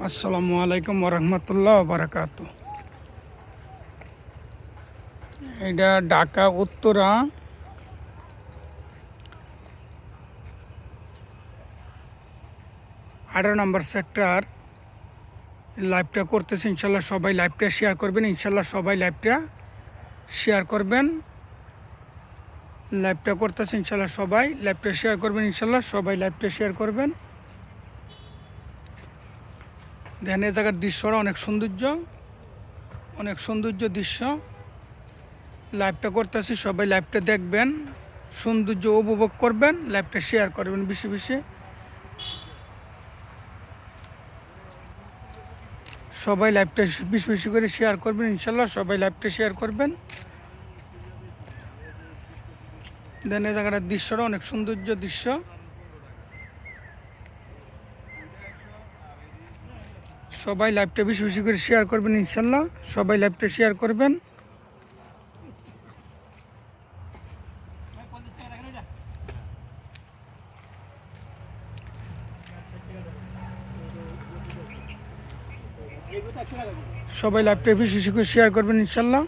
আসসালামু আলাইকুম ওরহমতুল্লাহ বারাকাতু। এটা ঢাকা উত্তরা 18 নম্বর সেক্টর। লাইভটা করতেছি, ইনশাল্লাহ সবাই লাইভটা শেয়ার করবেন। ইনশাল্লাহ সবাই লাইভটা শেয়ার করবেন। লাইভটা করতেছি, ইনশাল্লাহ সবাই লাইভটা শেয়ার করবেন। ইনশাল্লাহ সবাই লাইভটা শেয়ার করবেন। দেখেন এই জায়গার দৃশ্যটা অনেক সৌন্দর্য দৃশ্য। লাইভটা করতেছি, সবাই লাইভটা দেখবেন, সৌন্দর্য উপভোগ করবেন, লাইভটা শেয়ার করবেন বেশি বেশি। সবাই লাইভটা বেশি বেশি করে শেয়ার করবেন। ইনশাল্লাহ সবাই লাইভটা শেয়ার করবেন। দেন এই জায়গাটার দৃশ্যটা অনেক সৌন্দর্য দৃশ্য। সবাই লাইভটা বেশি বেশি করে শেয়ার করবেন। ইনশাল্লাহ সবাই লাইভটা শেয়ার করবেন। সবাই লাইভটা বেশি বেশি করে শেয়ার করবেন। ইনশাল্লাহ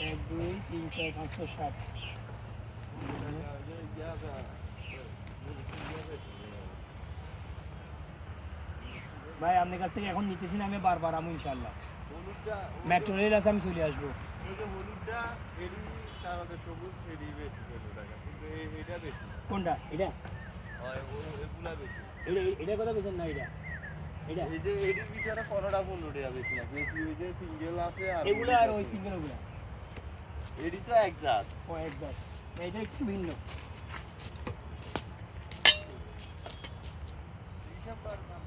1 2 3 4 5 6 7। ভাই আপনার কাছ থেকে এখন নিতেছি না, আমি বারবার আমি ইনশাআল্লাহ মেট্রো রেল আছে, আমি চলে আসবো। কোনটা এটা? এটা কথা বেছেন না, এটা এটা এই যে এডি বিচারা 15 টা 15 টাকা বেশি না, বেশি ওই যে সিঙ্গেল আছে আর এগুলা, আর ওই সিঙ্গেল ওগুলা এডি তো একজাত। ও একজাত, এটা একটু ভিন্ন। হিসাব কর না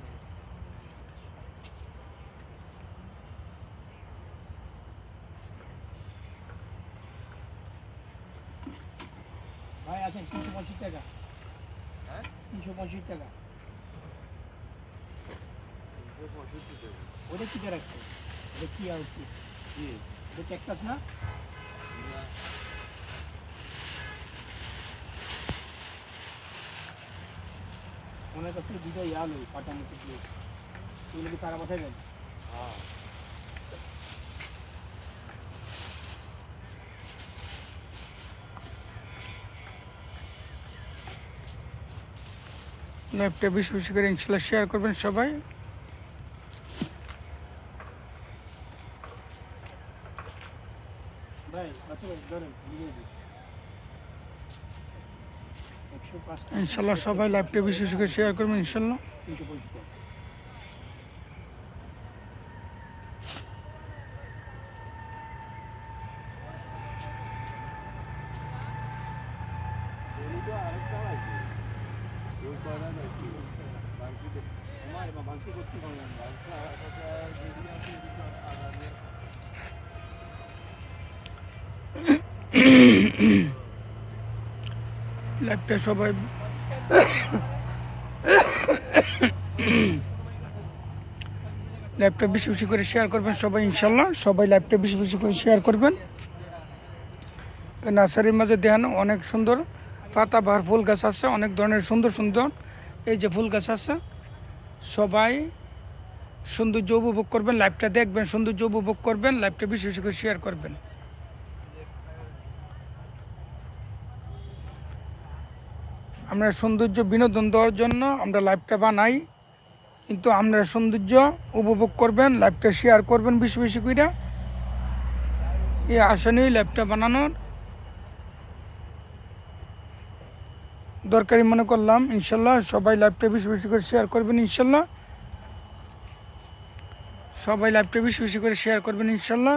ভাই। আছেন 325 টাকা। হ্যাঁ 325 টাকা। ওটা কি রাখছে? এটা কি আর কি? এটা ক্যাকটাস না? ওনার কাছ থেকে দুটো আলো পাটা মুখে দিয়ে এগুলো কি সারা বসাই দেন? হ্যাঁ। লাইভটা বেশি বেশি করে ইনশাল্লাহ শেয়ার করবেন সবাই। ভাই আচ্ছা ভাই ধরেন দিয়ে দিই। 105 ইনশাল্লাহ সবাই লাইভটা বেশি বেশি করে শেয়ার করবেন। ইনশাল্লাহ 325 টাকা। লাইভটা সবাই লাইভটা বেশি বেশি করে শেয়ার করবেন সবাই। ইনশাল্লাহ সবাই লাইভটা বেশি বেশি করে শেয়ার করবেন। নার্সারির মাঝে দেখেন অনেক সুন্দর পাতাবাহার ফুল গাছ আছে, অনেক ধরনের সুন্দর সুন্দর এই যে ফুল গাছ আছে। সবাই সৌন্দর্য উপভোগ করবেন, লাইভটা দেখবেন, সৌন্দর্য উপভোগ করবেন, লাইভটা বেশি বেশি করে শেয়ার করবেন। আমরা সৌন্দর্য বিনোদন দেওয়ার জন্য আমরা লাইভটা বানাই, কিন্তু আপনারা সৌন্দর্য উপভোগ করবেন, লাইভটা শেয়ার করবেন বেশি বেশি করে। এই আশা নিয়ে লাইভটা বানানোর দরকারি মনে করলাম। ইনশাল্লাহ সবাই লাইভটা বেশি বেশি করে শেয়ার করবেন। ইনশাল্লাহ সবাই লাইভটা বেশি বেশি করে শেয়ার করবেন। ইনশাল্লাহ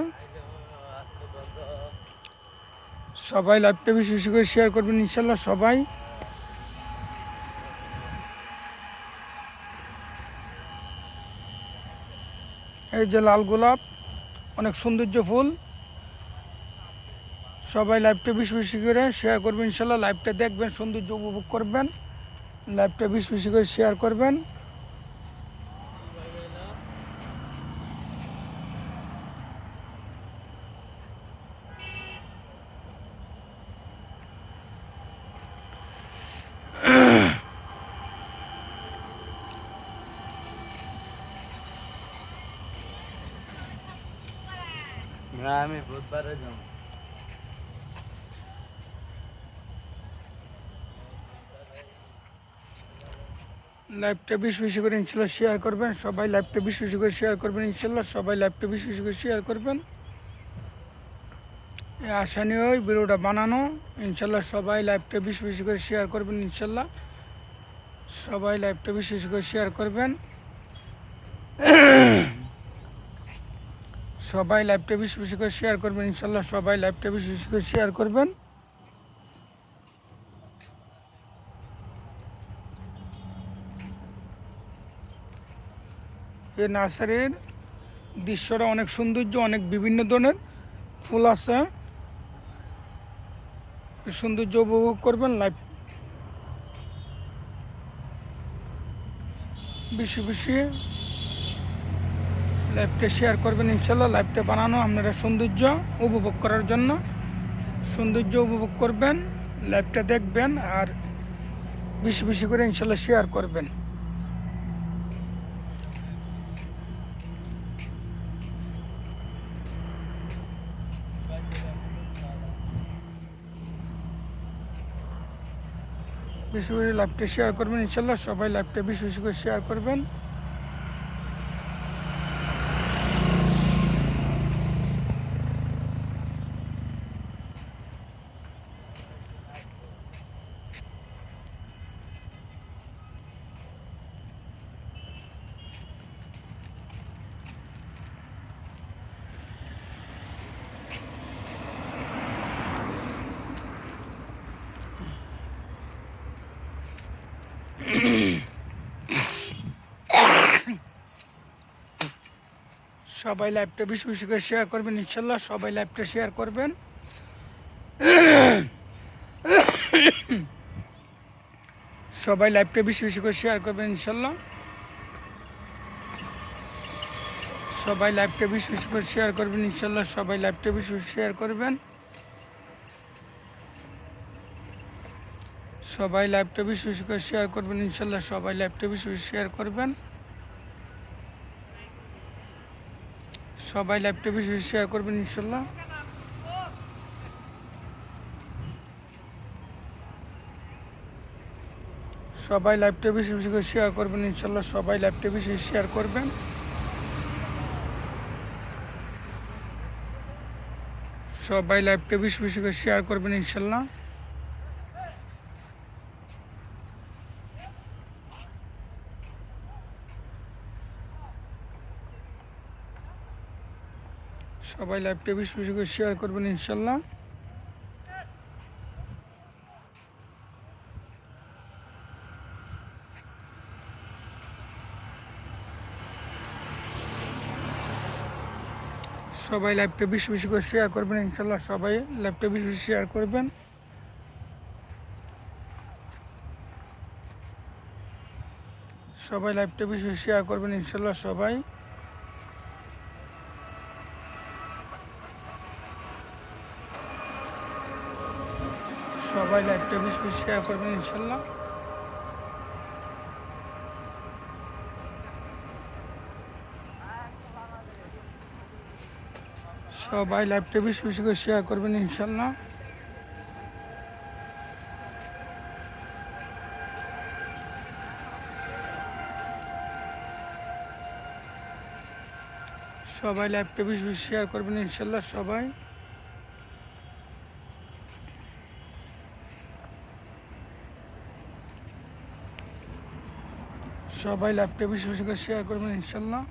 সবাই লাইভটা বেশি বেশি করে শেয়ার করবেন। ইনশাল্লাহ সবাই এই যে লাল গোলাপ অনেক সৌন্দর্য ফুল। সবাই লাইভটা বেশি বেশি করে শেয়ার করবেন। ইনশাল্লাহ লাইভটা দেখবেন, সৌন্দর্য উপভোগ করবেন, লাইভটা বেশি বেশি করে শেয়ার করবেন। না আমি বুধবারে যাব। লাইভটা বেশি বেশি করে ইনশাল্লাহ শেয়ার করবেন সবাই, লাইভটা বেশি বেশি করে শেয়ার করবেন ইনশাল্লাহ সবাই, লাইভটা বেশি বেশি করে শেয়ার করবেন। এই আশা নিয়েই ভিডিওটা বানানো ইনশাল্লাহ সবাই লাইভটা বেশি বেশি করে শেয়ার করবেন ইনশাল্লাহ সবাই, লাইভটা বেশি বেশি করে শেয়ার করবেন সবাই, লাইভটা বেশি বেশি করে শেয়ার করবেন ইনশাল্লাহ সবাই, লাইভটা বেশি বেশি করে শেয়ার করবেন। এই নার্সারির দৃশ্যটা অনেক সৌন্দর্য, অনেক বিভিন্ন ধরনের ফুল আছে, সৌন্দর্য উপভোগ করবেন। লাইভ বেশি বেশি লাইভটা শেয়ার করবেন ইনশাল্লাহ। লাইভটা বানানো আপনারা সৌন্দর্য উপভোগ করার জন্য, সৌন্দর্য উপভোগ করবেন, লাইভটা দেখবেন আর বেশি বেশি করে ইনশাল্লাহ শেয়ার করবেন। বেশি বেশি লাইভটা শেয়ার করবেন ইনশাল্লাহ সবাই, লাইভটা বেশি বেশি করে শেয়ার করবেন। সবাই লাইভটা বেশি বেশি করে শেয়ার করবেন ইনশাল্লাহ সবাই, লাইভটা শেয়ার করবেন সবাই, লাইভটা বেশি বেশি করে শেয়ার করবেন ইনশাল্লাহ সবাই, লাইভটা বেশি বেশি করে শেয়ার করবেন ইনশাল্লাহ সবাই, লাইভটা বেশি বেশি শেয়ার করবেন সবাই, লাইভটা বেশি বেশি করে শেয়ার করবেন ইনশাল্লাহ সবাই, লাইভটা বেশি বেশি শেয়ার করবেন সবাই, লাইভটা বেশি বেশি শেয়ার করবেন ইনশাল্লাহ সবাই, লাইভটা বেশি বেশি করে শেয়ার করবেন ইনশাল্লাহ সবাই, লাইভটা বেশি বেশি শেয়ার করবেন সবাই, লাইভটা বেশি বেশি করে শেয়ার করবেন ইনশাল্লাহ সবাই, লাইভটা বেশি বেশি করে শেয়ার করবেন ইনশাল্লাহ সবাই, লাইভটা বেশি বেশি করে শেয়ার করবেন ইনশাল্লাহ সবাই, লাইভটা বেশি বেশি শেয়ার করবেন সবাই, লাইভটা বেশি বেশি শেয়ার করবেন ইনশাল্লাহ সবাই সবাই, লাইভটা বেশি বেশি শেয়ার করবেন ইনশাল্লাহ সবাই, লাইভটা বেশি বেশি করে শেয়ার করবেন ইনশাল্লাহ সবাই, লাইভটা বেশি বেশি শেয়ার করবেন ইনশাল্লাহ সবাই সবাই, লাইভটা বেশি বেশি করে শেয়ার করবেন ইনশাল্লাহ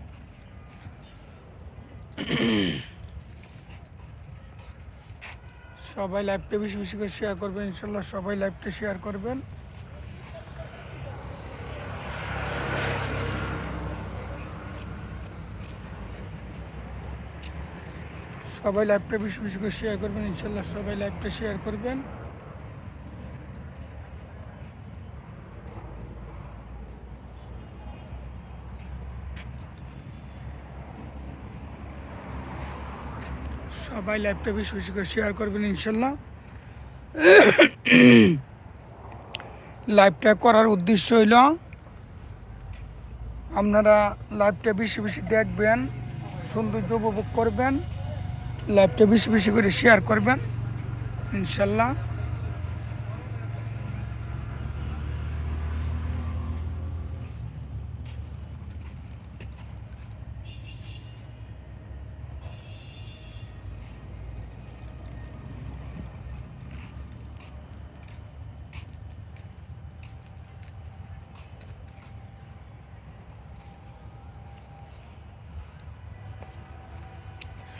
সবাই, লাইভটা বেশি বেশি করে শেয়ার করবেন ইনশাল্লাহ সবাই, লাইভটা শেয়ার করবেন সবাই, লাইভটা বেশি বেশি করে শেয়ার করবেন ইনশাল্লাহ সবাই, লাইভটা শেয়ার করবেন সবাই, লাইভটা বেশি বেশি করে শেয়ার করবেন ইনশাল্লাহ লাইভটা করার উদ্দেশ্য হইল আপনারা লাইভটা বেশি বেশি দেখবেন, সৌন্দর্য উপভোগ করবেন, লাইভটা বেশি বেশি করে শেয়ার করবেন ইনশাল্লাহ।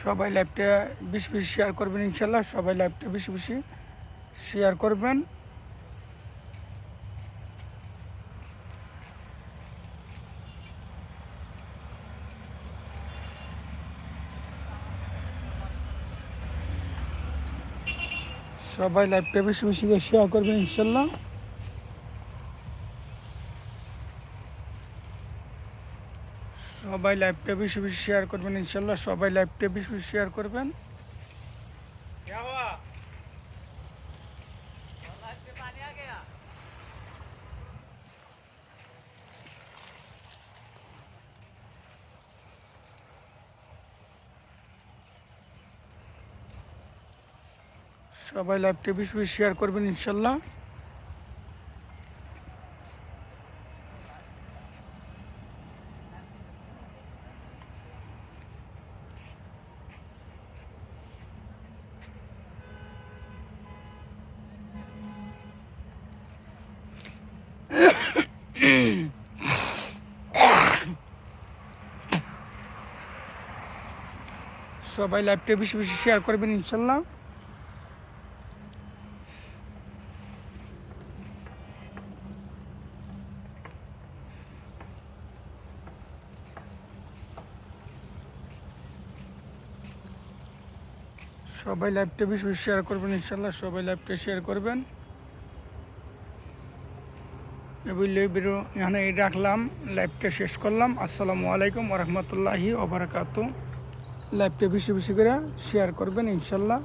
সবাই লাইভটা বেশি বেশি শেয়ার করবেন ইনশাল্লাহ। সবাই লাইভটা বেশি বেশি শেয়ার করবেন। সবাই লাইভটা বেশি বেশি করে শেয়ার করবেন ইনশাল্লাহ। সবাই লাইভটা বেশি বেশি শেয়ার করবেন ইনশাল্লাহ। সবাই লাইভটা বেশি বেশি শেয়ার করবেন। সবাই লাইভটা বেশি বেশি শেয়ার করবেন ইনশাল্লাহ। সবাই লাইভটা বেশি বেশি শেয়ার করবেন ইনশাল্লাহ। সবাই লাইভটা বেশি বেশি শেয়ার করবেন ইনশাল্লাহ। সবাই লাইভটা শেয়ার করবেন। বুঝলে ভিডিও এখানে রাখলাম, লাইভটা শেষ করলাম। আসসালামু আলাইকুম ওয়া রাহমাতুল্লাহি ওয়া বারাকাতুহু। লাইভটা বেশি বেশি করে শেয়ার করবেন ইনশাল্লাহ।